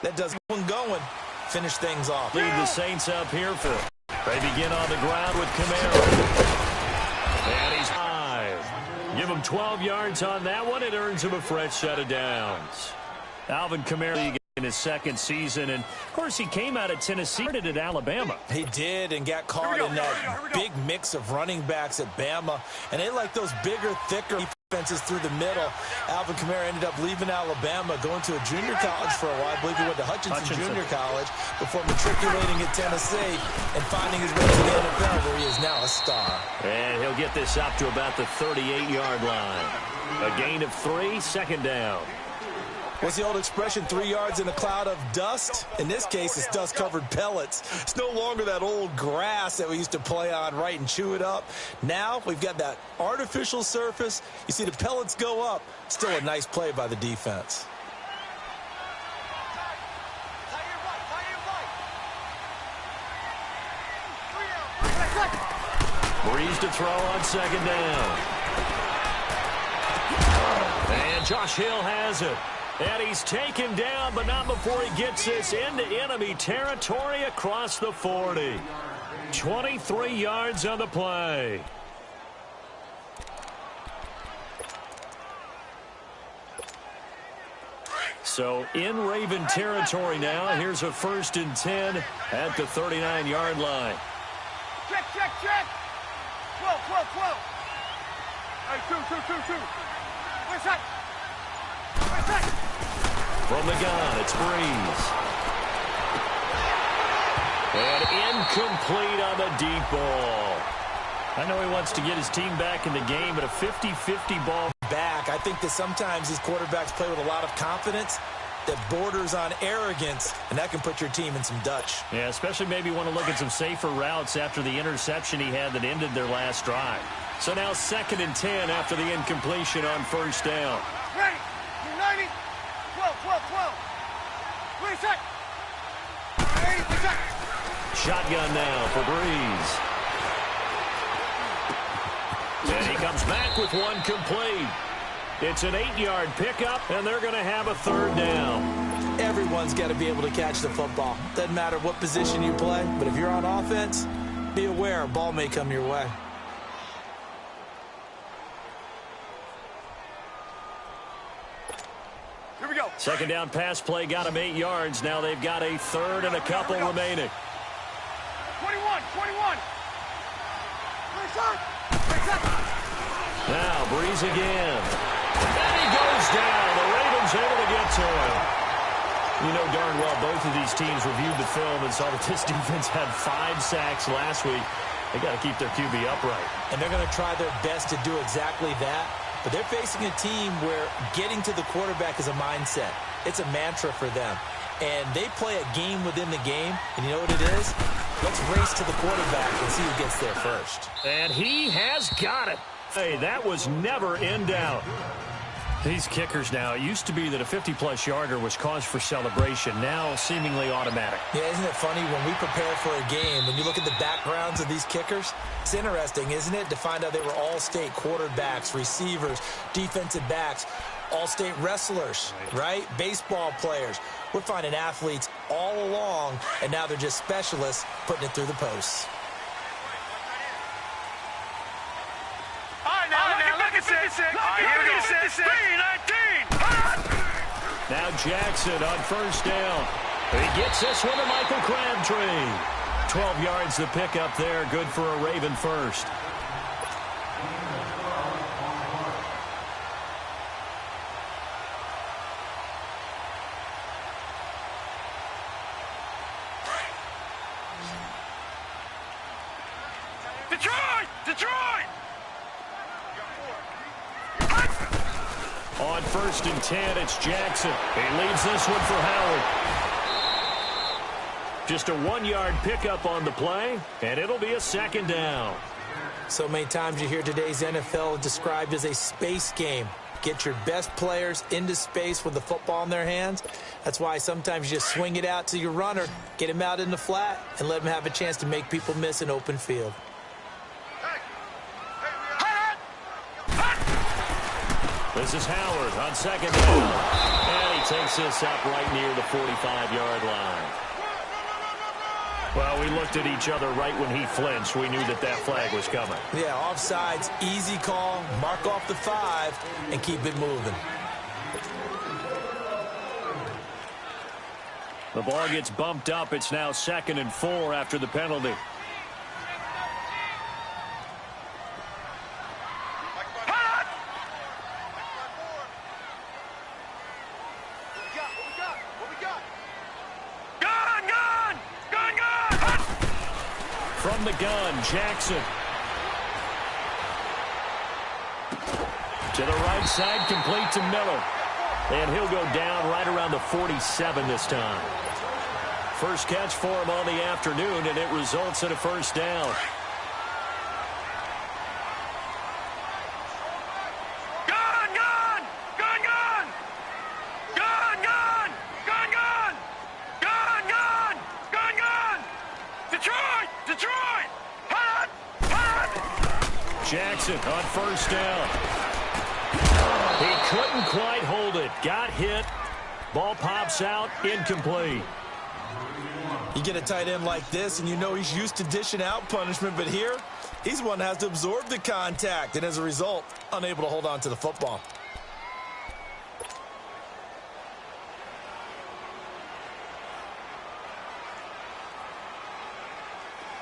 That does one going. Finish things off. Lead the Saints up here for. They begin on the ground with Kamara. And he's high. Give him 12 yards on that one. It earns him a fresh set of downs. Alvin Kamara in his second season, and of course he came out of Tennessee, started at Alabama. He did, and got caught in that big mix of running backs at Bama, and they like those bigger, thicker defenses through the middle. Alvin Kamara ended up leaving Alabama, going to a junior college for a while. I believe he went to Hutchinson Junior College before matriculating at Tennessee and finding his way to the NFL, where he is now a star. And he'll get this up to about the 38-yard line. A gain of 3, second down. What's the old expression, 3 yards in a cloud of dust? In this case, it's dust-covered pellets. It's no longer that old grass that we used to play on, right, and chew it up. Now we've got that artificial surface. You see the pellets go up. Still a nice play by the defense. Breeze to throw on second down. And Josh Hill has it. And he's taken down, but not before he gets this into enemy territory across the 40. 23 yards on the play. So in Raven territory now. Here's a 1st and 10 at the 39-yard line. Check, check, check. 12, 12, 12. Hey, 2. Where's that? From the gun, it's Breeze. And incomplete on the deep ball. I know he wants to get his team back in the game, but a 50-50 ball back. I think that sometimes these quarterbacks play with a lot of confidence that borders on arrogance, and that can put your team in some Dutch. Yeah, especially maybe want to look at some safer routes after the interception he had that ended their last drive. So now 2nd and 10 after the incompletion on 1st down. Ready. 90. 12, 12, 12. Wait a sec. 80%. Shotgun now for Breeze. And he comes back with one complete. It's an 8-yard pickup, and they're going to have a 3rd down. Everyone's got to be able to catch the football. Doesn't matter what position you play, but if you're on offense, be aware a ball may come your way. Here we go. Second down pass play got him 8 yards. Now they've got a 3rd and a couple remaining. 21. Now Breeze again. And he goes down. The Ravens able to get to him. You know darn well both of these teams reviewed the film and saw that this defense had 5 sacks last week. They got to keep their QB upright. And they're going to try their best to do exactly that. But they're facing a team where getting to the quarterback is a mindset. It's a mantra for them. And they play a game within the game. And you know what it is? Let's race to the quarterback and see who gets there first. And he has got it. Hey, that was never in doubt. These kickers now, it used to be that a 50-plus yarder was cause for celebration. Now seemingly automatic. Yeah, isn't it funny when we prepare for a game, when you look at the backgrounds of these kickers? It's interesting, isn't it, to find out they were all-state quarterbacks, receivers, defensive backs, all-state wrestlers, right? Baseball players. We're finding athletes all along, and now they're just specialists putting it through the posts. Now Jackson on 1st down. He gets this one to Michael Crabtree. 12 yards the pickup there. Good for a Raven first. Detroit! On 1st and 10, it's Jackson. He leaves this one for Howard. Just a 1-yard pickup on the play, and it'll be a 2nd down. So many times you hear today's NFL described as a space game. Get your best players into space with the football in their hands. That's why sometimes you just swing it out to your runner, get him out in the flat, and let him have a chance to make people miss an open field. This is Howard on 2nd down. And he Takes this up right near the 45-yard line. Well, we looked at each other right when he flinched. We knew that that flag was coming. Yeah, offsides, easy call. Mark off the 5 and keep it moving. The ball gets bumped up. It's now 2nd and 4 after the penalty. From the gun, Jackson. To the right side, complete to Miller. And he'll go down right around the 47 this time. First catch for him on the afternoon, and it results in a first down. Gun, gun! Gun, gun! Gun, gun! Gun, gun! Gun, gun! Gun, gun! Detroit! Detroit! Hot! Hot! Jackson on first down. He couldn't quite hold it. Got hit. Ball pops out. Incomplete. You get a tight end like this, and you know he's used to dishing out punishment, but here, he's one that has to absorb the contact, and as a result, unable to hold on to the football.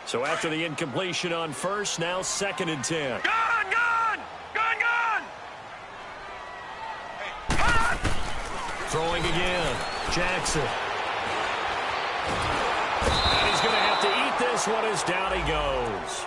So after the incompletion on first, now 2nd and 10. Gun, gun! Gun, gun! Hot! Throwing again. Jackson. And he's going to have to eat this one as down he goes.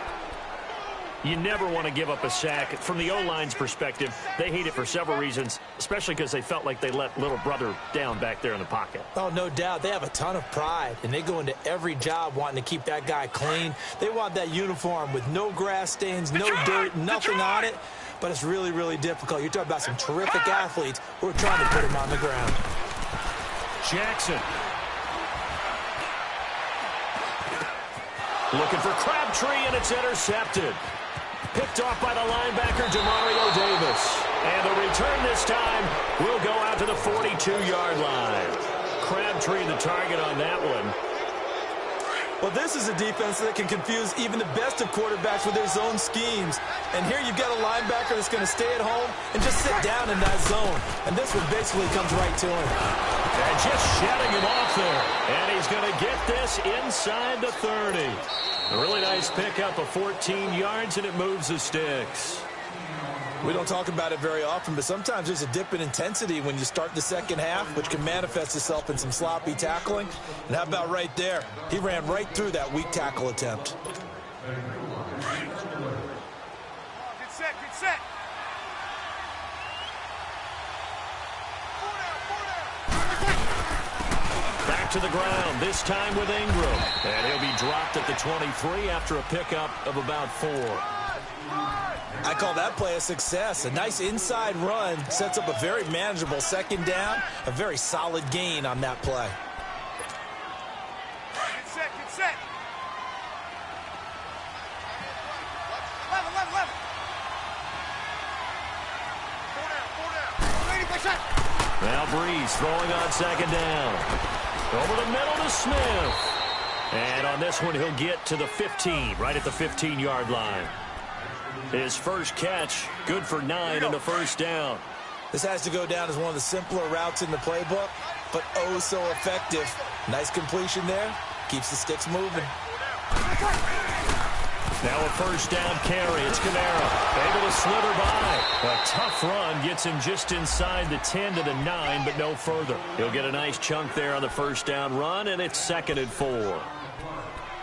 You never want to give up a sack. From the O-line's perspective, they hate it for several reasons, especially because they felt like they let little brother down back there in the pocket. Oh, no doubt. They have a ton of pride, and they go into every job wanting to keep that guy clean. They want that uniform with no grass stains, no dirt, nothing on it. But it's really, really difficult. You're talking about some terrific athletes who are trying to put him on the ground. Jackson. Looking for Crabtree, and it's intercepted. Picked off by the linebacker, Demario Davis. And the return this time will go out to the 42-yard line. Crabtree the target on that one. Well, this is a defense that can confuse even the best of quarterbacks with their zone schemes. And here you've got a linebacker that's going to stay at home and just sit down in that zone. And this one basically comes right to him. And just shutting him off there. And he's going to get this inside the 30. A really nice pickup of 14 yards, and it moves the sticks. We don't talk about it very often, but sometimes there's a dip in intensity when you start the second half, which can manifest itself in some sloppy tackling. And how about right there? He ran right through that weak tackle attempt. Get set, get set! Back to the ground, this time with Ingram. And he'll be dropped at the 23 after a pickup of about 4. I call that play a success. A nice inside run sets up a very manageable second down, a very solid gain on that play. Get set, get set! 11, 11, 11! 4 down, 80%! Now Breeze throwing on second down. Over the middle to Smith. And on this one, he'll get to the 15, right at the 15-yard line. His first catch, good for 9 and a first down. This has to go down as one of the simpler routes in the playbook, but oh so effective. Nice completion there. Keeps the sticks moving. Now a first down carry. It's Kamara. Able to slither by. A tough run gets him just inside the 10 to the 9, but no further. He'll get a nice chunk there on the first down run, and it's 2nd and 4.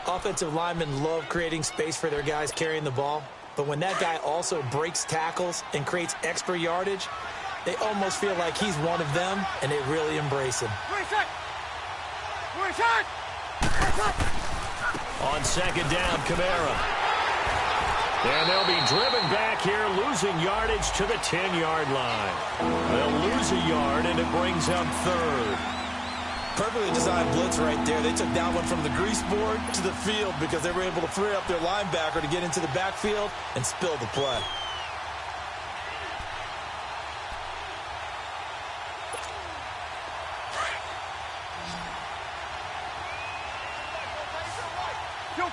Offensive linemen love creating space for their guys carrying the ball, but when that guy also breaks tackles and creates extra yardage, they almost feel like he's one of them, and they really embrace him. On second down, Kamara. And they'll be driven back here, losing yardage to the 10-yard line. They'll lose a yard, and it brings up 3rd. Perfectly designed blitz right there. They took that one from the grease board to the field because they were able to free up their linebacker to get into the backfield and spill the play.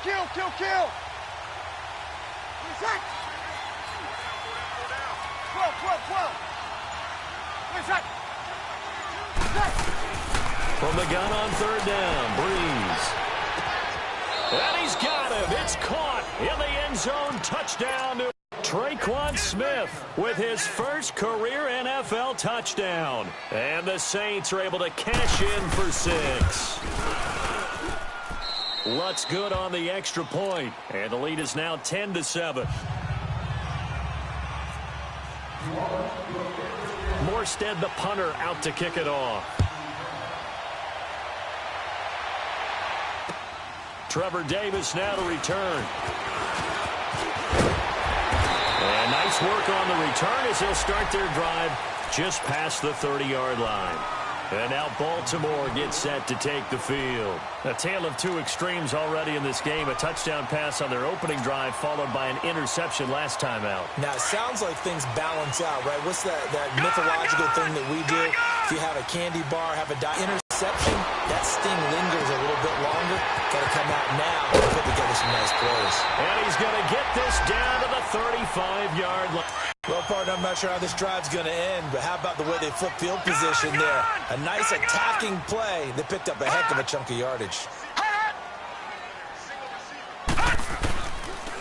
kill, kill, kill. 12, 12. From the gun on third down, Breeze. And he's got him. It's caught in the end zone. Touchdown to Traquan Smith with his first career NFL touchdown. And the Saints are able to cash in for 6. Lutt's good on the extra point, and the lead is now 10-7. Morstead, the punter, out to kick it off. Trevor Davis now to return. And nice work on the return as they'll start their drive just past the 30-yard line. And now Baltimore gets set to take the field. A tale of two extremes already in this game. A touchdown pass on their opening drive followed by an interception last time out. Now, it sounds like things balance out, right? What's that mythological thing that we do? If you have a candy bar, have a interception, that sting lingers a little bit longer. Got to come out now and put together some nice plays. And he's going to get this down to the 35-yard line. Well, partner, I'm not sure how this drive's going to end, but how about the way they flip field position there? A nice attacking play. They picked up a heck of a chunk of yardage.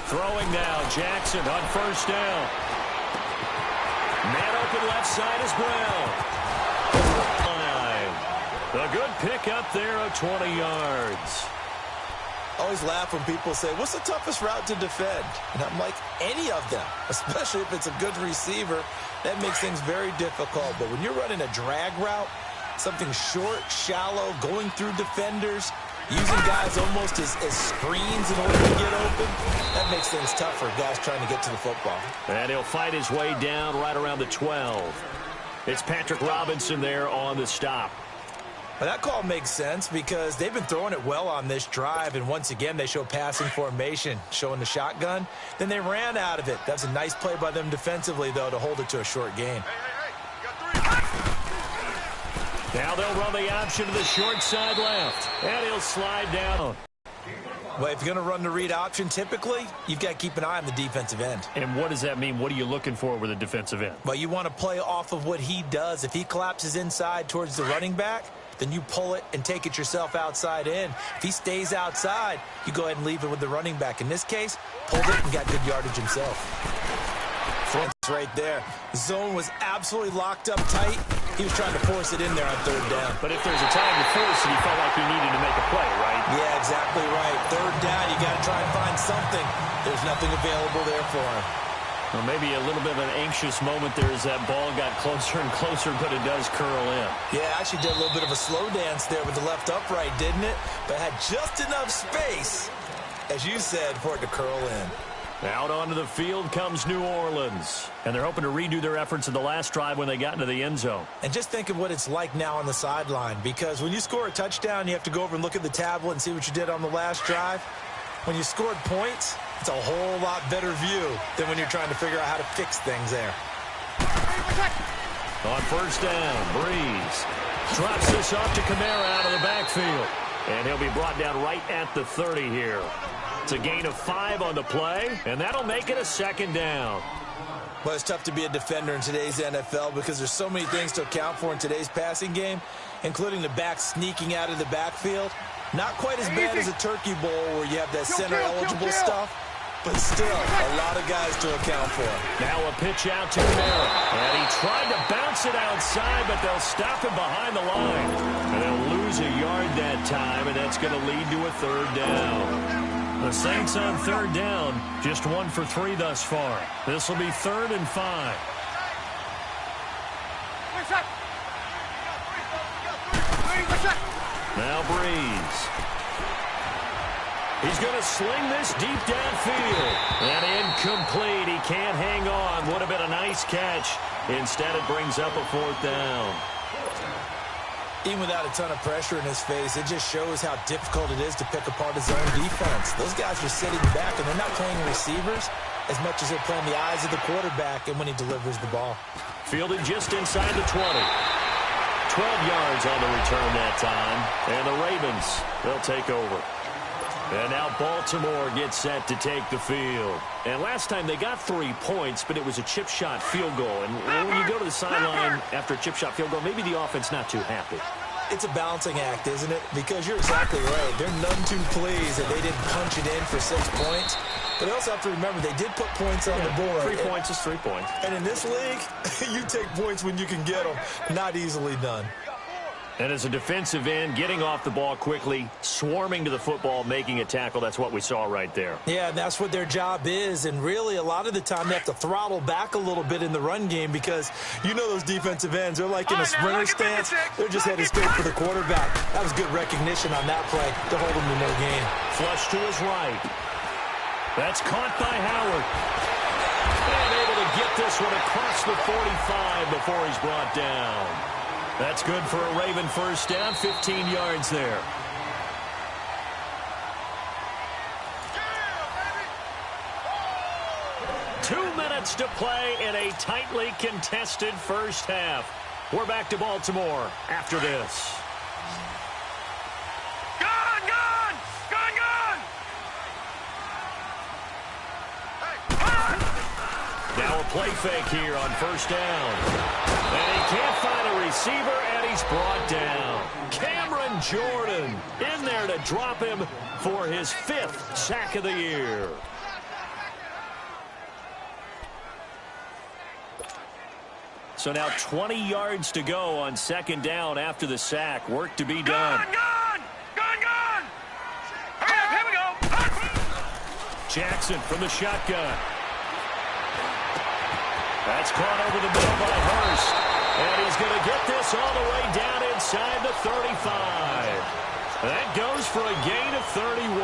Throwing now, Jackson on first down. Man open left side as well. A good pickup there of 20 yards. Always laugh when people say, what's the toughest route to defend? And I'm like, any of them, especially if it's a good receiver. That makes things very difficult. But when you're running a drag route, something short, shallow, going through defenders, using guys almost as screens in order to get open, that makes things tough for guys trying to get to the football. And he'll fight his way down right around the 12. It's Patrick Robinson there on the stop. But that call makes sense because they've been throwing it well on this drive, and once again they show passing formation, showing the shotgun. Then they ran out of it. That's a nice play by them defensively, though, to hold it to a short gain. Now they'll run the option to the short side left, and he'll slide down. Well, if you're going to run the read option, typically, you've got to keep an eye on the defensive end. And what does that mean? What are you looking for with a defensive end? Well, you want to play off of what he does. If he collapses inside towards the running back, then you pull it and take it yourself outside in. If he stays outside, you go ahead and leave it with the running back. In this case, pulled it and got good yardage himself. That's right there. Zone was absolutely locked up tight. He was trying to force it in there on third down. But if there's a time to force it, he felt like he needed to make a play, right? Yeah, exactly right. Third down, you got to try and find something. There's nothing available there for him. Well, maybe a little bit of an anxious moment there as that ball got closer and closer, but it does curl in. Yeah, actually did a little bit of a slow dance there with the left upright, didn't it? But had just enough space, as you said, for it to curl in. Out onto the field comes New Orleans. And they're hoping to redo their efforts in the last drive when they got into the end zone. And just think of what it's like now on the sideline, because when you score a touchdown, you have to go over and look at the tablet and see what you did on the last drive. When you scored points, it's a whole lot better view than when you're trying to figure out how to fix things there. On first down, Breeze drops this off to Kamara out of the backfield. And he'll be brought down right at the 30 here. It's a gain of 5 on the play, and that'll make it a second down. Well, it's tough to be a defender in today's NFL because there's so many things to account for in today's passing game, including the back sneaking out of the backfield. Not quite as bad as a turkey bowl where you have that center-eligible stuff, but still a lot of guys to account for. Now a pitch out to Kamara, and he tried to bounce it outside, but they'll stop him behind the line. And they'll lose a yard that time, and that's going to lead to a third down. The Saints on third down, just 1 for 3 thus far. This will be 3rd and 5. Now Breeze. He's going to sling this deep downfield. And incomplete. He can't hang on. Would have been a nice catch. Instead, it brings up a 4th down. Even without a ton of pressure in his face, it just shows how difficult it is to pick apart his own defense. Those guys are sitting back, and they're not playing receivers as much as they're playing the eyes of the quarterback and when he delivers the ball. Fielded just inside the 20. 12 yards on the return that time. And the Ravens, they'll take over. And now Baltimore gets set to take the field. And last time they got 3 points, but it was a chip shot field goal. And when you go to the sideline after a chip shot field goal, maybe the offense not too happy. It's a balancing act, isn't it? Because you're exactly right. They're none too pleased that they didn't punch it in for 6 points. But they also have to remember they did put points on the board. 3 points is 3 points. And in this league, you take points when you can get them. Not easily done. And as a defensive end, getting off the ball quickly, swarming to the football, making a tackle, that's what we saw right there. Yeah, that's what their job is. And really, a lot of the time, they have to throttle back a little bit in the run game because you know those defensive ends, they're like in a sprinter stance. They're just headed straight for the quarterback. That was good recognition on that play to hold him to no gain. Flush to his right. That's caught by Howard. And able to get this one across the 45 before he's brought down. That's good for a Raven first down, 15 yards there. Yeah, 2 minutes to play in a tightly contested first half. We're back to Baltimore after this. Gone, gone! Gone, gone! Now a play fake here on first down. And he can't find a receiver, and he's brought down. Cameron Jordan in there to drop him for his 5th sack of the year. So now 20 yards to go on second down after the sack. Work to be done. Gone, gone! Gone, gone! Hurry up, here we go! Jackson from the shotgun. That's caught over the middle by Hurst. And he's going to get this all the way down inside the 35. That goes for a gain of 31.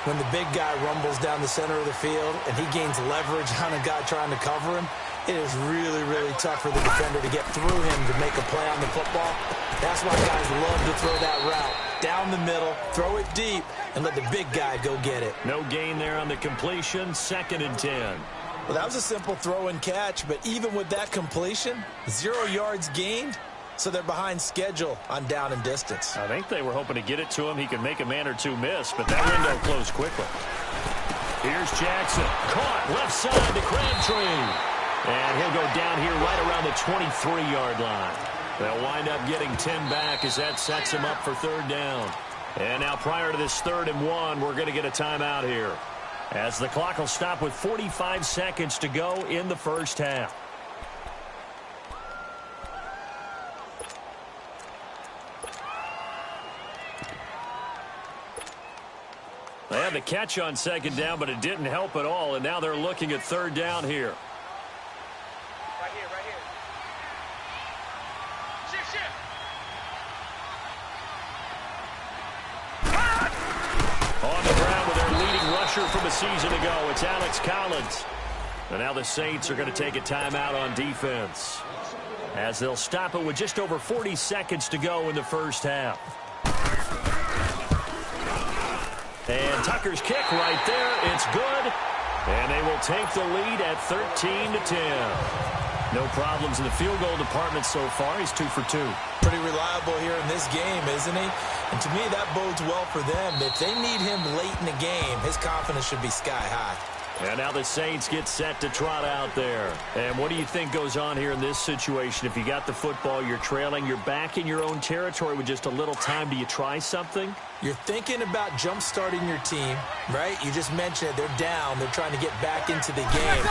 When the big guy rumbles down the center of the field and he gains leverage on a guy trying to cover him, it is really, really tough for the defender to get through him to make a play on the football. That's why guys love to throw that route. Down the middle, throw it deep, and let the big guy go get it. No gain there on the completion, 2nd and 10. Well, that was a simple throw and catch, but even with that completion, 0 yards gained, so they're behind schedule on down and distance. I think they were hoping to get it to him. He could make a man or two miss, but that window closed quickly. Here's Jackson. Caught left side to Crabtree. And he'll go down here right around the 23-yard line. They'll wind up getting 10 back as that sets him up for 3rd down. And now prior to this 3rd and 1, we're going to get a timeout here, as the clock will stop with 45 seconds to go in the first half. They had the catch on 2nd down, but it didn't help at all, and now they're looking at 3rd down here. Right here, right here. Shift, shift. On the ground with their leading rusher from a season ago, it's Alex Collins. And now the Saints are going to take a timeout on defense, as they'll stop it with just over 40 seconds to go in the first half. And Tucker's kick right there. It's good. And they will take the lead at 13-10. No problems in the field goal department so far. He's 2 for 2. Pretty reliable here in this game, isn't he? And to me, that bodes well for them. If they need him late in the game, his confidence should be sky high. And now the Saints get set to trot out there. And what do you think goes on here in this situation? If you got the football, you're trailing, you're back in your own territory with just a little time. Do you try something? You're thinking about jump-starting your team, right? You just mentioned it. They're down. They're trying to get back into the game.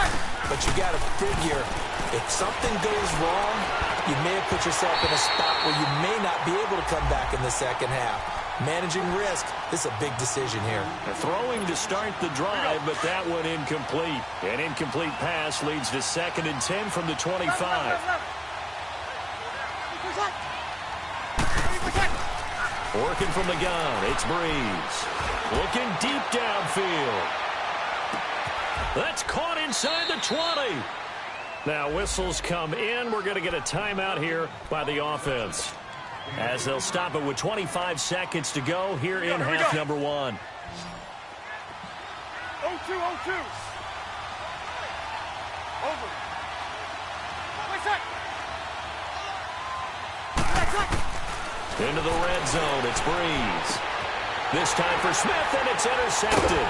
But you got to figure, if something goes wrong, you may have put yourself in a spot where you may not be able to come back in the second half. Managing risk, this is a big decision here. Throwing to start the drive, but that one incomplete. An incomplete pass leads to 2nd and 10 from the 25. Working from the gun, it's Breeze. Looking deep downfield. That's caught inside the 20. Now whistles come in. We're going to get a timeout here by the offense, as they'll stop it with 25 seconds to go here in half number 1. 0-2, 0-2. Over. Into the red zone, it's Breeze. This time for Smith, and it's intercepted.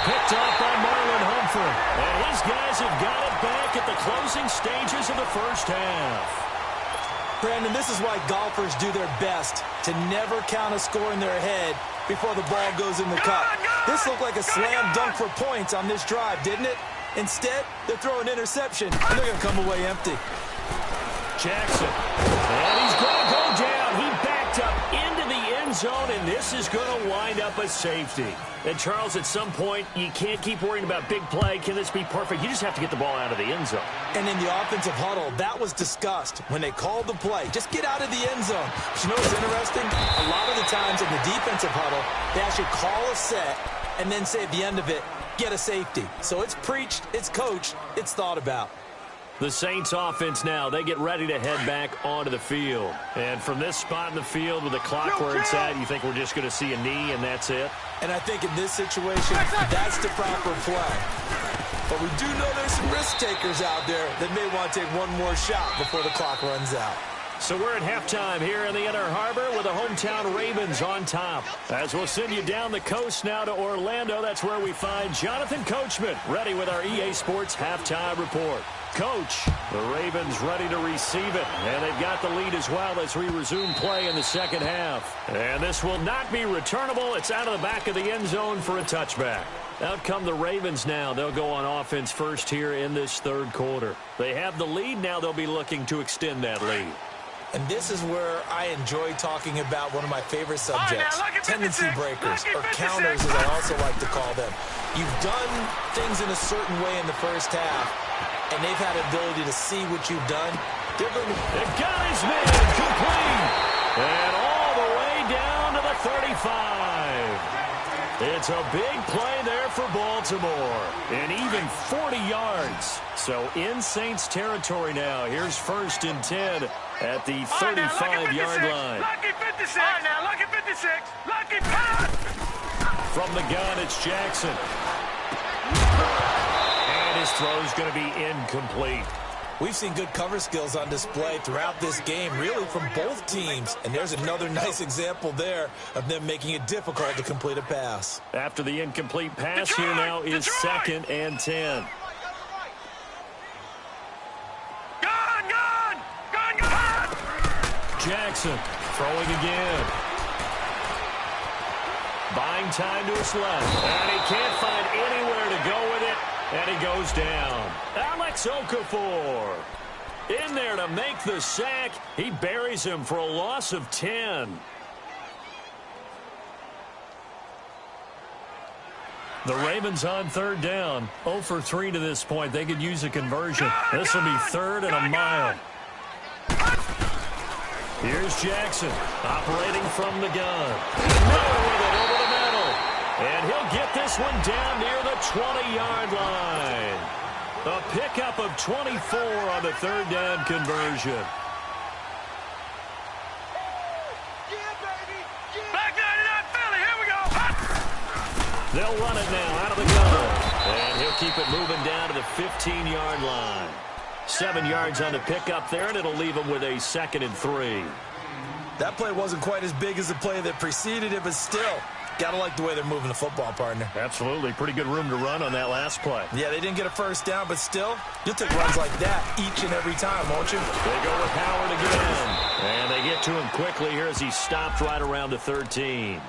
Picked off by Marlon Humphrey. And his guys have got it back at the closing stages of the first half. Brandon, this is why golfers do their best to never count a score in their head before the ball goes in the cup. This looked like a slam dunk for points on this drive, didn't it? Instead, they're throwing interception, and they're going to come away empty. Jackson. And he's going to go down. He backed up into the end zone, and this is going to wind up a safety. And, Charles, at some point, you can't keep worrying about big play. Can this be perfect? You just have to get the ball out of the end zone. And in the offensive huddle, that was discussed when they called the play. Just get out of the end zone. But you know what's interesting? A lot of the times in the defensive huddle, they actually call a set and then say at the end of it, get a safety. So it's preached, it's coached, it's thought about. The Saints offense now, they get ready to head back onto the field. And from this spot in the field with the clock where it's at, you think we're just going to see a knee and that's it? And I think in this situation, that's the proper play. But we do know there's some risk takers out there that may want to take one more shot before the clock runs out. So we're at halftime here in the Inner Harbor with the hometown Ravens on top. As we'll send you down the coast now to Orlando, that's where we find Jonathan Coachman ready with our EA Sports halftime report. Coach, the Ravens ready to receive it, and they've got the lead as well as we resume play in the second half. And this will not be returnable. It's out of the back of the end zone for a touchback. Out come the Ravens now. They'll go on offense first here in this third quarter. They have the lead. Now they'll be looking to extend that lead. And this is where I enjoy talking about one of my favorite subjects, tendency breakers, or counters as I also like to call them. You've done things in a certain way in the first half, and they've had the ability to see what you've done. They're going to... They've got his man complete. And all the way down to the 35. It's a big play there for Baltimore. And even 40 yards. So in Saints territory now. Here's 1st and 10 at the 35-yard line. Lucky 56. All right, now, lucky 56. Lucky pass. From the gun, it's Jackson. And his throw's going to be incomplete. We've seen good cover skills on display throughout this game, really from both teams. And there's another nice example there of them making it difficult to complete a pass. After the incomplete pass, here now is 2nd and 10. Jackson throwing again. Buying time to his left. And he can't find anywhere to go with it. And he goes down. Alex Okafor in there to make the sack. He buries him for a loss of 10. The Ravens on 3rd down. 0 for 3 to this point. They could use a conversion. This will be 3rd and a mile. Here's Jackson operating from the gun. Miller with it over the middle. And he'll get this one down near the 20-yard line. A pickup of 24 on the 3rd down conversion. Back 99 Philly, here we go. They'll run it now out of the gun. And he'll keep it moving down to the 15-yard line. 7 yards on the pickup there, and it'll leave him with a 2nd and 3. That play wasn't quite as big as the play that preceded it, but still, got to like the way they're moving the football, partner. Absolutely. Pretty good room to run on that last play. Yeah, they didn't get a first down, but still, you'll take runs like that each and every time, won't you? They go with Howard again. And they get to him quickly here as he stopped right around the 13.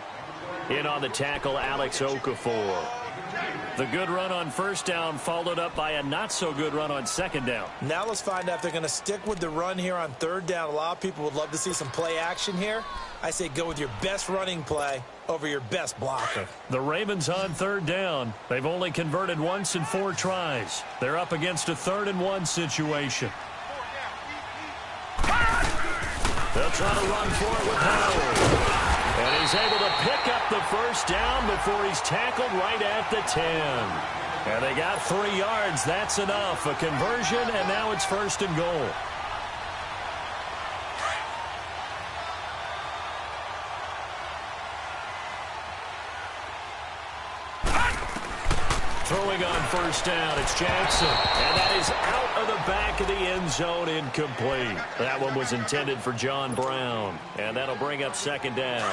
In on the tackle, Alex Okafor. The good run on 1st down followed up by a not-so-good run on 2nd down. Now let's find out if they're going to stick with the run here on 3rd down. A lot of people would love to see some play action here. I say go with your best running play over your best blocker. The Ravens on 3rd down. They've only converted once in 4 tries. They're up against a 3rd and 1 situation. They'll try to run for it with Howard. And he's able to pick up the 1st down before he's tackled right at the 10. And they got 3 yards. That's enough. A conversion, and now it's 1st and goal. Throwing on 1st down, it's Jackson. And that is out of the back of the end zone, incomplete. That one was intended for John Brown. And that'll bring up 2nd down.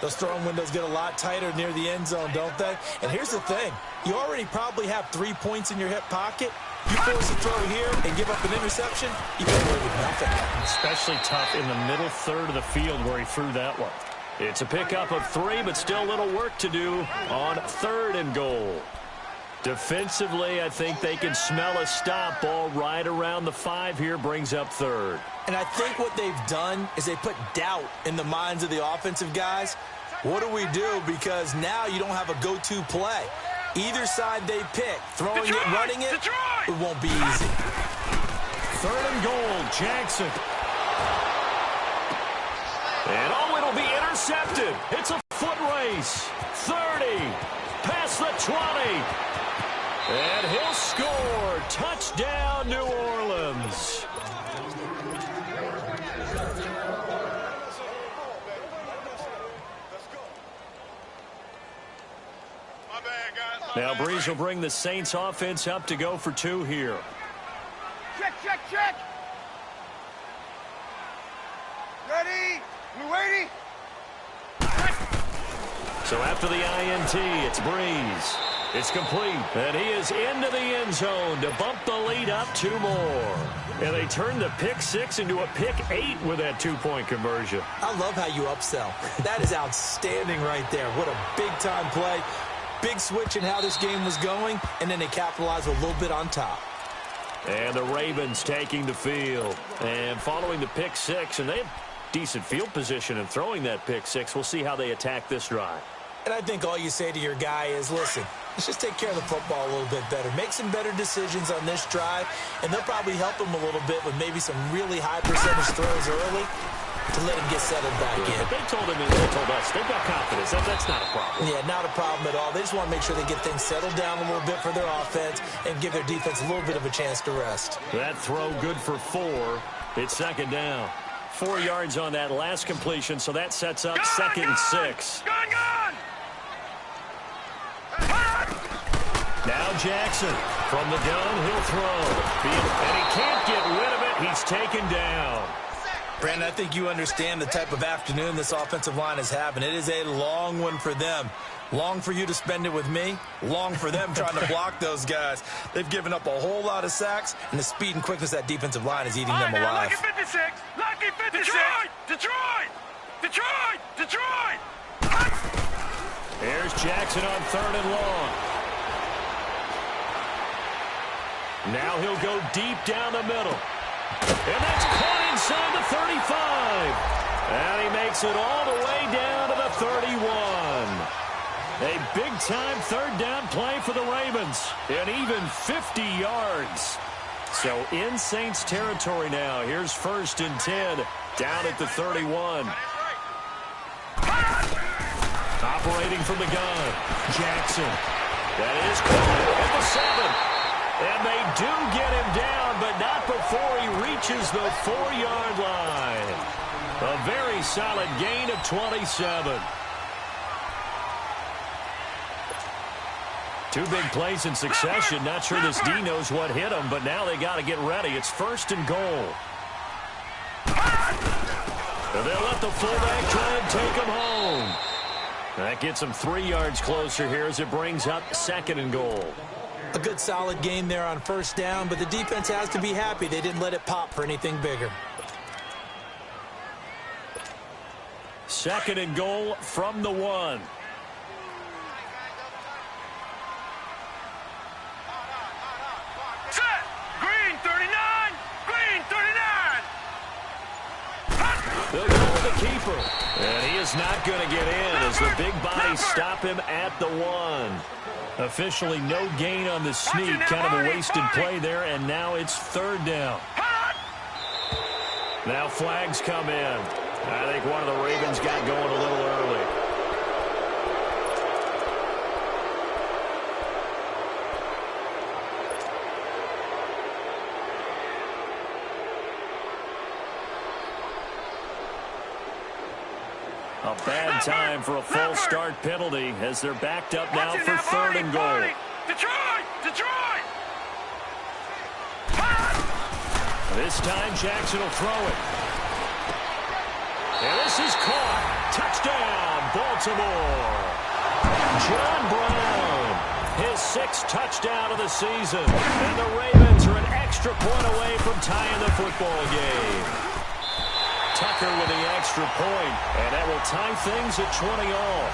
Those throwing windows get a lot tighter near the end zone, don't they? And here's the thing. You already probably have 3 points in your hip pocket. You force a throw here and give up an interception, you get away with nothing. Especially tough in the middle third of the field where he threw that one. It's a pickup of 3, but still a little work to do on 3rd and goal. Defensively, I think they can smell a stop. Ball right around the 5 here, brings up 3rd. And I think what they've done is they put doubt in the minds of the offensive guys. What do we do? Because now you don't have a go-to play. Either side they pick, throwing it, running it, it won't be easy. 3rd and goal, Jackson. And it'll be intercepted. It's a foot race. 30, past the 20. And he'll score. Touchdown, New Orleans. Now Breeze will bring the Saints offense up to go for 2 here. Check, check, check. Ready? We waiting? So after the INT, it's Breeze. It's complete, and he is into the end zone to bump the lead up 2 more. And they turn the pick 6 into a pick 8 with that 2-point conversion. I love how you upsell. That is outstanding right there. What a big-time play. Big switch in how this game was going, and then they capitalized a little bit on top. And the Ravens taking the field. And following the pick 6, and they have decent field position in throwing that pick 6. We'll see how they attack this drive. And I think all you say to your guy is, listen, let's just take care of the football a little bit better. Make some better decisions on this drive, and they'll probably help him a little bit with maybe some really high percentage throws early to let him get settled back in. But they told him and they told us they've got confidence. That's not a problem. Yeah, not a problem at all. They just want to make sure they get things settled down a little bit for their offense and give their defense a little bit of a chance to rest. That throw good for 4. It's 2nd down. 4 yards on that last completion, so that sets up 2nd and 6. Gone! Now Jackson from the gun, he'll throw. And he can't get rid of it. He's taken down. Brandon, I think you understand the type of afternoon this offensive line is having. It is a long one for them. Long for you to spend it with me. Long for them trying to block those guys. They've given up a whole lot of sacks, and the speed and quickness of that defensive line is eating them alive. Lucky 56! Lucky 56! Detroit! Detroit! Detroit! Detroit! Here's Jackson on 3rd and long. Now he'll go deep down the middle. And that's caught inside the 35. And he makes it all the way down to the 31. A big-time 3rd down play for the Ravens. And even 50 yards. So in Saints territory now. Here's 1st and 10 down at the 31. Operating from the gun. Jackson. That is caught at the 7. And they do get him down, but not before he reaches the 4-yard line. A very solid gain of 27. 2 big plays in succession. Not sure this D knows what hit him, but now they got to get ready. It's 1st and goal. And they'll let the fullback try and take him home. That gets him 3 yards closer here as it brings up 2nd and goal. A good solid game there on 1st down, but the defense has to be happy they didn't let it pop for anything bigger. 2nd and goal from the 1. Set! Green 39! Green 39! They'll go with the keeper. And he is not going to get in as the big bodies stop him at the 1. Officially no gain on the sneak. Kind of a wasted play there, and now it's 3rd down. Now flags come in. I think one of the Ravens got going a little early. A bad time for a false start penalty as they're backed up now for 3rd and goal. Detroit! Detroit! This time Jackson will throw it. And this is caught. Touchdown, Baltimore. John Brown, his 6th touchdown of the season. And the Ravens are an extra point away from tying the football game. Tucker with the extra point, and that will tie things at 20 all.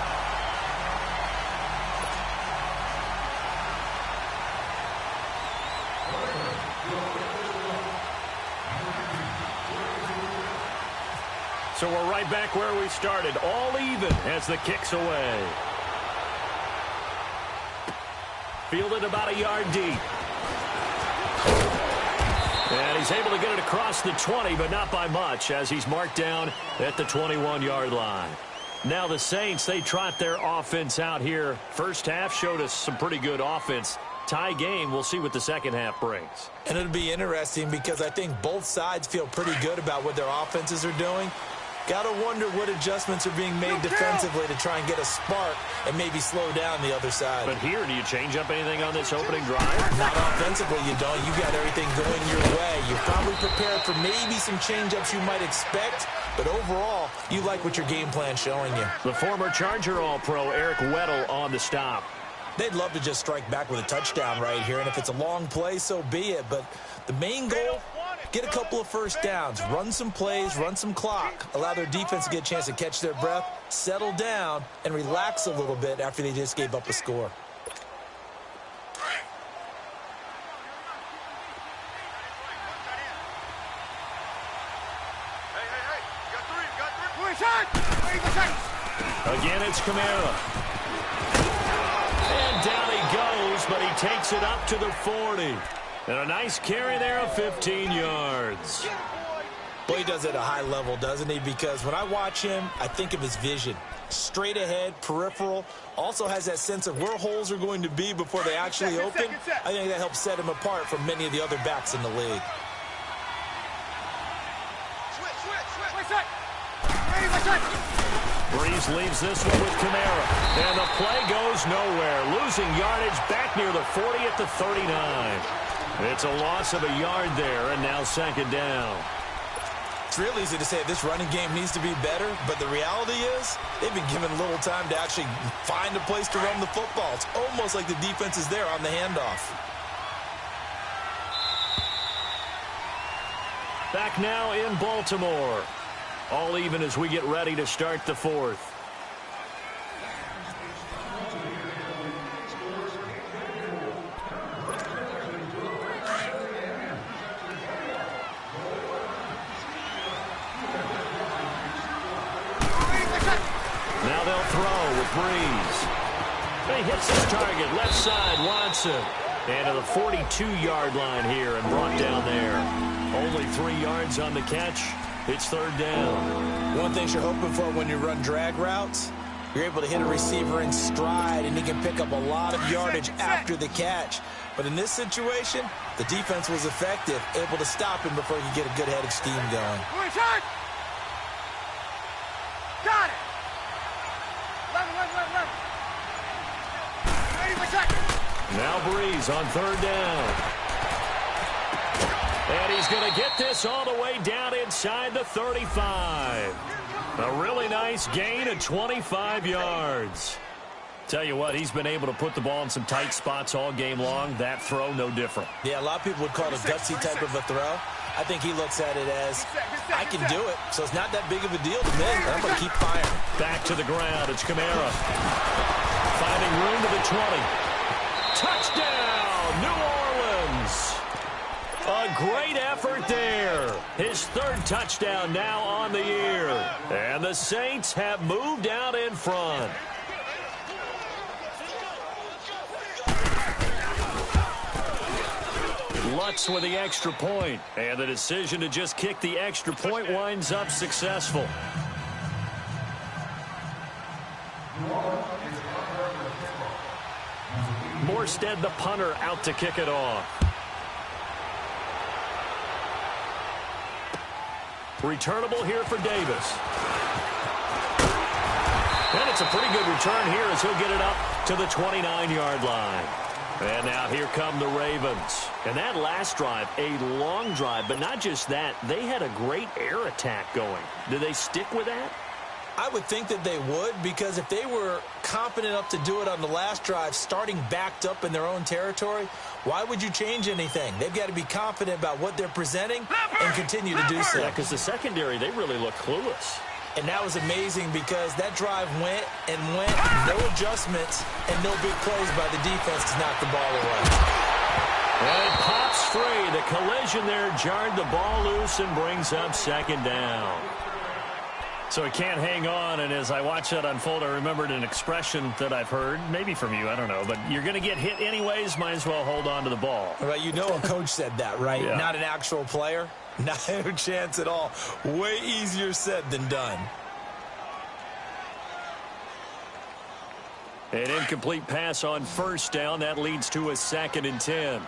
So we're right back where we started, all even as the kick's away. Fielded about a yard deep. And he's able to get it across the 20, but not by much, as he's marked down at the 21-yard line. Now the Saints, they trot their offense out here. First half showed us some pretty good offense. Tie game, we'll see what the second half brings. And it'll be interesting because I think both sides feel pretty good about what their offenses are doing. Got to wonder what adjustments are being made defensively to try and get a spark and maybe slow down the other side. But here, do you change up anything on this opening drive? Not offensively, you don't. You got everything going your way. You're probably prepared for maybe some change-ups you might expect, but overall, you like what your game plan's showing you. The former Charger All-Pro Eric Weddle on the stop. They'd love to just strike back with a touchdown right here, and if it's a long play, so be it. But the main goal, get a couple of first downs, run some plays, run some clock, allow their defense to get a chance to catch their breath, settle down, and relax a little bit after they just gave up a score. Again, it's Kamara. And down he goes, but he takes it up to the 40. And a nice carry there of 15 yards. Well, he does it at a high level, doesn't he? Because when I watch him, I think of his vision. Straight ahead, peripheral. Also has that sense of where holes are going to be before they actually open. I think that helps set him apart from many of the other backs in the league. Breeze leaves this one with Kamara. And the play goes nowhere. Losing yardage back near the 40 at the 39. It's a loss of a yard there, and now second down. It's real easy to say this running game needs to be better, but the reality is they've been given little time to actually find a place to run the football. It's almost like the defense is there on the handoff. Back now in Baltimore. All even as we get ready to start the fourth. Now they'll throw with Breeze. He hits his target, left side, Watson. And to the 42-yard line here and brought down there. Only 3 yards on the catch. It's third down. One thing you're hoping for when you run drag routes, you're able to hit a receiver in stride, and he can pick up a lot of yardage after the catch. But in this situation, the defense was effective, able to stop him before he could get a good head of steam going. Got it. 11. Now Breeze on third down. And he's going to get this all the way down inside the 35. A really nice gain of 25 yards. Tell you what, he's been able to put the ball in some tight spots all game long. That throw, no different. Yeah, a lot of people would call it a gutsy type of a throw. I think he looks at it as, I can do it, so it's not that big of a deal to me. I'm going to keep firing. Back to the ground, it's Kamara. Finding room to the 20. Touchdown, New Orleans. A great effort there. His third touchdown now on the year. And the Saints have moved out in front. Lutz with the extra point. And the decision to just kick the extra point winds up successful. Morstead, the punter, out to kick it off. Returnable here for Davis. And it's a pretty good return here as he'll get it up to the 29-yard line. And now here come the Ravens. And that last drive, a long drive, but not just that. They had a great air attack going. Do they stick with that? I would think that they would, because if they were confident enough to do it on the last drive, starting backed up in their own territory, why would you change anything? They've got to be confident about what they're presenting and continue to do so. Yeah, because the secondary, they really look clueless. And that was amazing because that drive went and went, no adjustments and no big plays by the defense to knock the ball away. And it pops free. The collision there jarred the ball loose and brings up second down. So he can't hang on, and as I watch that unfold, I remembered an expression that I've heard, maybe from you, I don't know, but you're going to get hit anyways, might as well hold on to the ball. Well, you know a coach said that, right? Yeah. Not an actual player. Not a chance at all. Way easier said than done. An incomplete pass on first down. That leads to a 2nd and 10.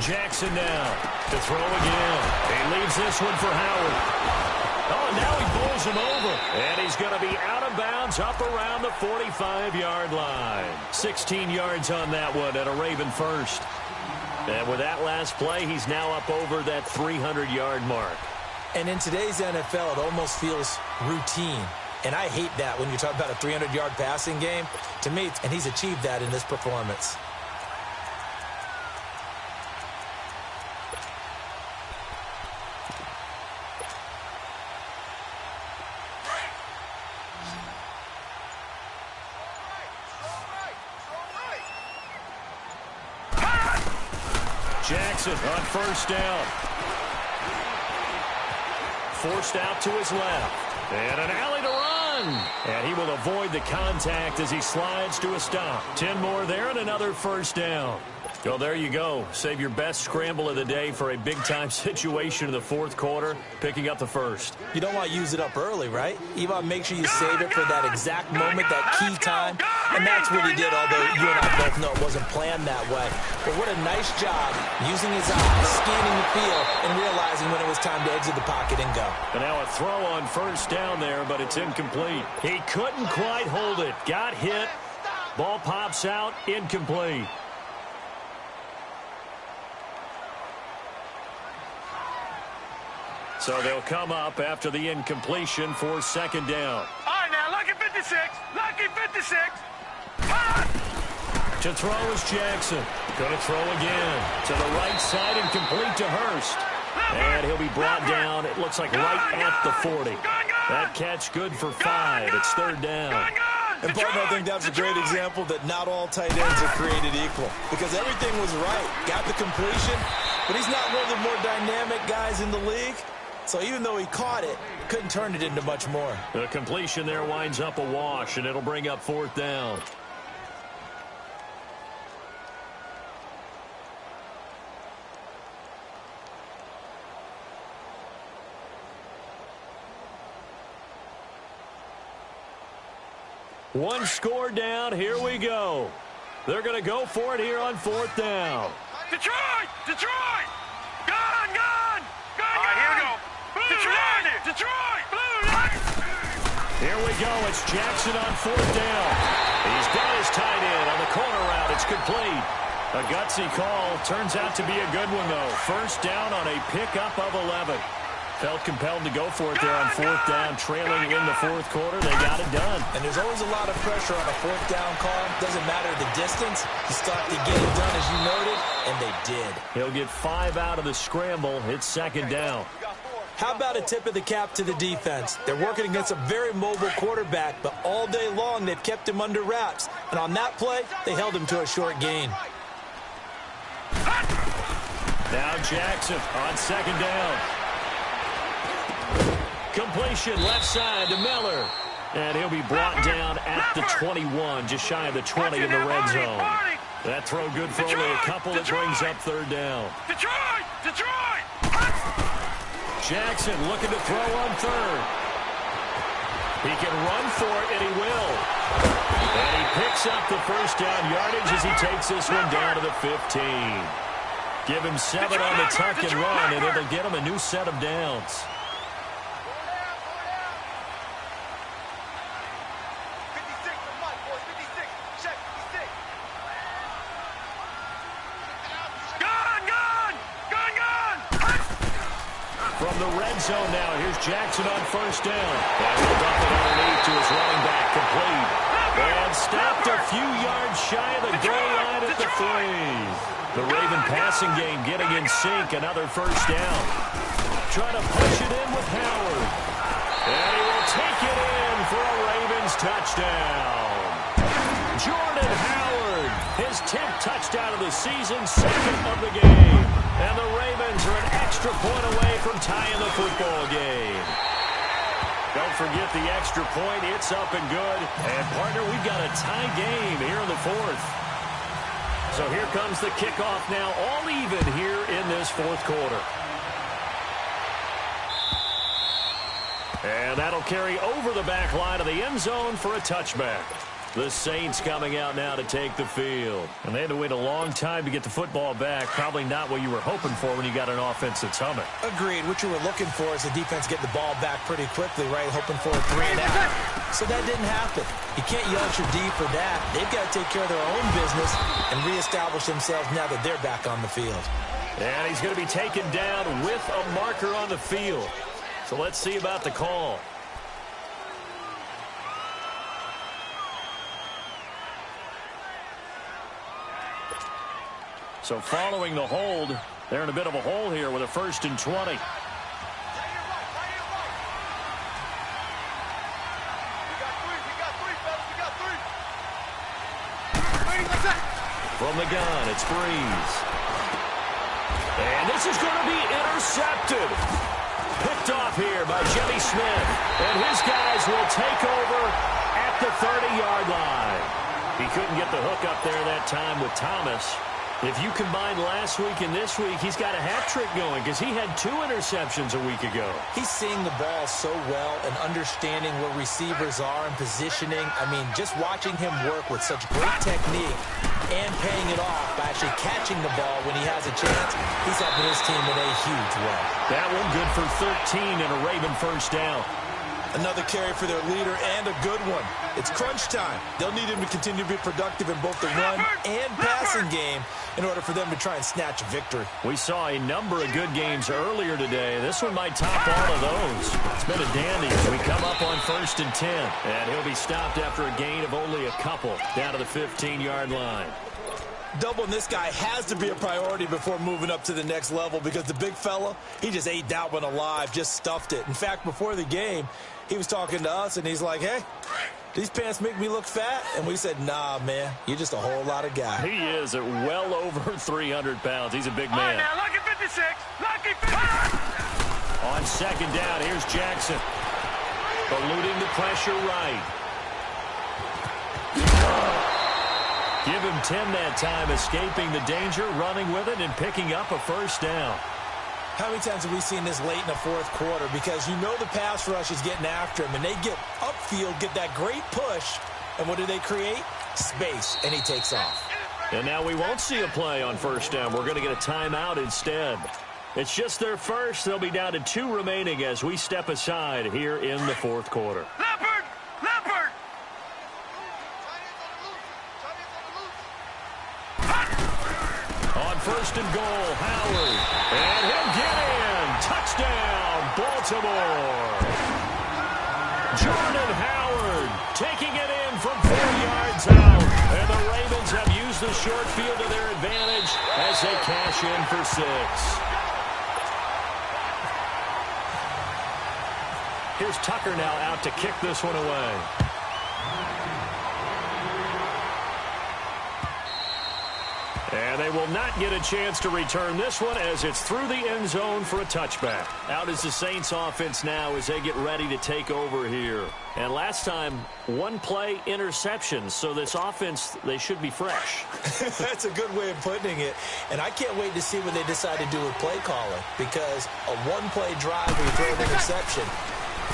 Jackson now to throw again. He leaves this one for Howard. Oh, now he bowls him over. And he's going to be out of bounds up around the 45-yard line. 16 yards on that one at a Raven first. And with that last play, he's now up over that 300-yard mark. And in today's NFL, it almost feels routine. And I hate that when you talk about a 300-yard passing game. To me, and he's achieved that in this performance. Jackson on first down. Forced out to his left. And an alley to run. And he will avoid the contact as he slides to a stop. 10 more there and another first down. Well, there you go. Save your best scramble of the day for a big-time situation in the fourth quarter, picking up the first. You don't want to use it up early, right? You want to make sure you save it for that exact moment, that key time. And that's what he did, although you and I both know it wasn't planned that way. But what a nice job using his eyes, scanning the field, and realizing when it was time to exit the pocket and go. And now a throw on first down there, but it's incomplete. He couldn't quite hold it. Got hit. Ball pops out. Incomplete. So they'll come up after the incompletion for second down. All right, now, lucky 56. Lucky 56. To throw is Jackson. Going to throw again. To the right side and complete to Hurst. And he'll be brought down, it looks like right at the 40. That catch good for 5. It's third down. And, partner, I think that's a great example that not all tight ends are created equal. Because everything was right. Got the completion, but he's not one of the more dynamic guys in the league. So even though he caught it, couldn't turn it into much more. The completion there winds up a wash, and it'll bring up fourth down. One score down. Here we go. They're going to go for it here on fourth down. Detroit! Detroit! Gone! Gone! Gone! All right, here we go. Detroit! Detroit! Here we go. It's Jackson on fourth down. He's got his tight end on the corner route. It's complete. A gutsy call. Turns out to be a good one, though. First down on a pickup of 11. Felt compelled to go for it there on fourth down, trailing in the fourth quarter. They got it done. And there's always a lot of pressure on a fourth down call. Doesn't matter the distance. You still have to get it done, as you noted, and they did. He'll get 5 out of the scramble. It's second down. How about a tip of the cap to the defense? They're working against a very mobile quarterback, but all day long they've kept him under wraps. And on that play, they held him to a short gain. Now Jackson on second down. Completion left side to Miller. And he'll be brought down at the 21, just shy of the 20 in the red zone. That throw good for only a couple. That brings up third down. Detroit! Detroit! Jackson looking to throw on third. He can run for it, and he will. And he picks up the first down yardage as he takes this one down to the 15. Give him 7 on the tuck and run, and it'll get him a new set of downs. From the red zone now. Here's Jackson on first down. And he'll dump it underneath to his running back, complete. And stopped a few yards shy of the goal line at the 3. The Raven passing game getting in sync. Another first down. Trying to push it in with Howard. And he will take it in for a Ravens touchdown. Jordan Howard, his 10th touchdown of the season, 2nd of the game. And the Ravens are an extra point away from tying the football game. Don't forget the extra point. It's up and good. And, partner, we've got a tie game here in the 4th. So here comes the kickoff now, all even here in this 4th quarter. And that'll carry over the back line of the end zone for a touchback. The Saints coming out now to take the field. And they had to wait a long time to get the football back. Probably not what you were hoping for when you got an offense that's humming. Agreed. What you were looking for is the defense getting the ball back pretty quickly, right? Hoping for a 3 and out. So that didn't happen. You can't yell at your D for that. They've got to take care of their own business and reestablish themselves now that they're back on the field. And he's going to be taken down with a marker on the field. So let's see about the call. So following the hold, they're in a bit of a hole here with a 1st and 20. From the gun, it's Breeze. And this is going to be intercepted. Picked off here by Jimmy Smith. And his guys will take over at the 30-yard line. He couldn't get the hook up there that time with Thomas. If you combine last week and this week, he's got a hat trick going because he had 2 interceptions a week ago. He's seeing the ball so well and understanding where receivers are and positioning. I mean, just watching him work with such great technique and paying it off by actually catching the ball when he has a chance, he's helping his team in a huge way. That one good for 13 and a Raven first down. Another carry for their leader and a good one. It's crunch time. They'll need him to continue to be productive in both the run and passing game in order for them to try and snatch a victory. We saw a number of good games earlier today. This one might top all of those. It's been a dandy as we come up on 1st and 10. And he'll be stopped after a gain of only a couple down to the 15-yard line. Doubling this guy has to be a priority before moving up to the next level because the big fella, he just ate that one alive, just stuffed it. In fact, before the game, he was talking to us, and he's like, hey, these pants make me look fat? And we said, nah, man, you're just a whole lot of guy. He is at well over 300 pounds. He's a big man. All right, now, lucky 56. Lucky 56. On 2nd down, here's Jackson. Eluding the pressure right. Give him 10 that time, escaping the danger, running with it, and picking up a first down. How many times have we seen this late in the 4th quarter? Because you know the pass rush is getting after him, and they get upfield, get that great push, and what do they create? Space, and he takes off. And now we won't see a play on first down. We're going to get a timeout instead. It's just their first. They'll be down to 2 remaining as we step aside here in the 4th quarter. Leopard! Leopard! On 1st and goal, Howard. And he'll get in. Touchdown, Baltimore. Jordan Howard taking it in from 4 yards out. And the Ravens have used the short field to their advantage as they cash in for 6. Here's Tucker now out to kick this one away. And they will not get a chance to return this one as it's through the end zone for a touchback. Out is the Saints offense now as they get ready to take over here. And last time, 1 play interception. So this offense, they should be fresh. That's a good way of putting it. And I can't wait to see what they decide to do with play calling. Because a 1-play drive where you throw an interception,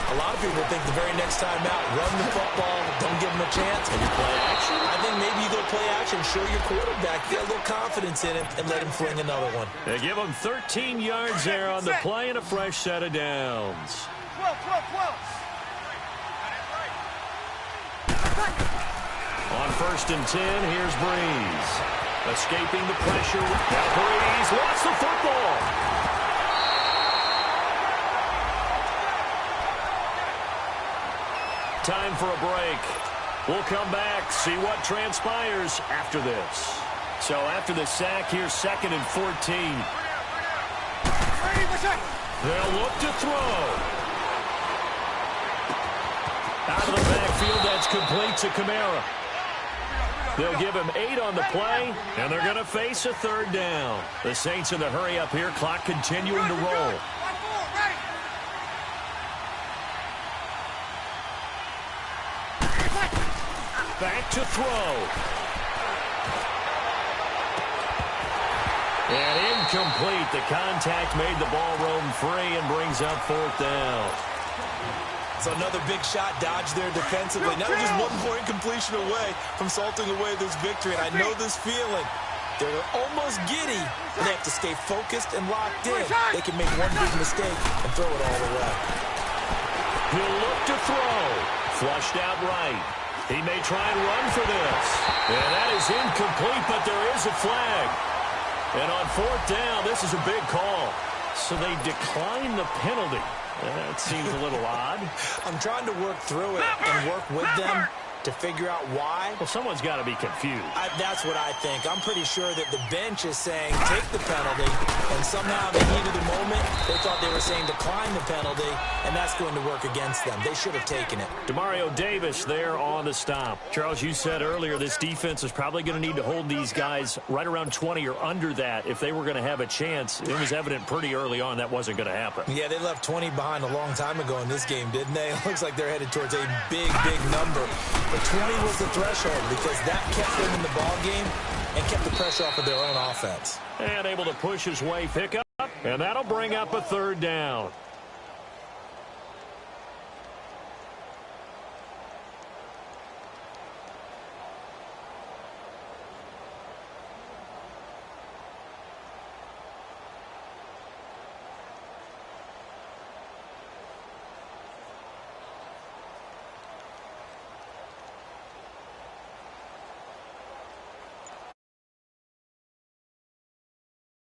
a lot of people think the very next time out, run the football, don't give them a chance. Maybe play action? I think maybe you go play action, show your quarterback, get a little confidence in him, and let him fling another one. They give him 13 yards there on the play and a fresh set of downs. 12, 12, 12. On 1st and 10, here's Breeze. Escaping the pressure. Now Breeze lost the football. Time for a break. We'll come back, see what transpires after this. So after the sack, here's 2nd and 14. They'll look to throw. Out of the backfield, that's complete to Kamara. They'll give him 8 on the play, and they're going to face a 3rd down. The Saints in the hurry up here, clock continuing to roll. Back to throw. And incomplete. The contact made the ball roam free and brings up 4th down. So another big shot dodged there defensively. Now they're just 1-point completion away from salting away this victory. And I know this feeling. They're almost giddy, but they have to stay focused and locked in. They can make one big mistake and throw it all away. He'll look to throw. Flushed out right. He may try and run for this. And that is incomplete, but there is a flag. And on 4th down, this is a big call. So they decline the penalty. That seems a little odd. I'm trying to work through it and work with them to figure out why. Well, someone's got to be confused. That's what I think. I'm pretty sure that the bench is saying take the penalty, and somehow in the heat of the moment, they thought they were saying decline the penalty, and that's going to work against them. They should have taken it. Demario Davis there on the stop. Charles, you said earlier this defense is probably going to need to hold these guys right around 20 or under that if they were going to have a chance. It was evident pretty early on that wasn't going to happen. Yeah, they left 20 behind a long time ago in this game, didn't they? It looks like they're headed towards a big, big number. But 20 was the threshold because that kept them in the ball game and kept the pressure off of their own offense. And able to push his way, pick up, and that'll bring up a 3rd down.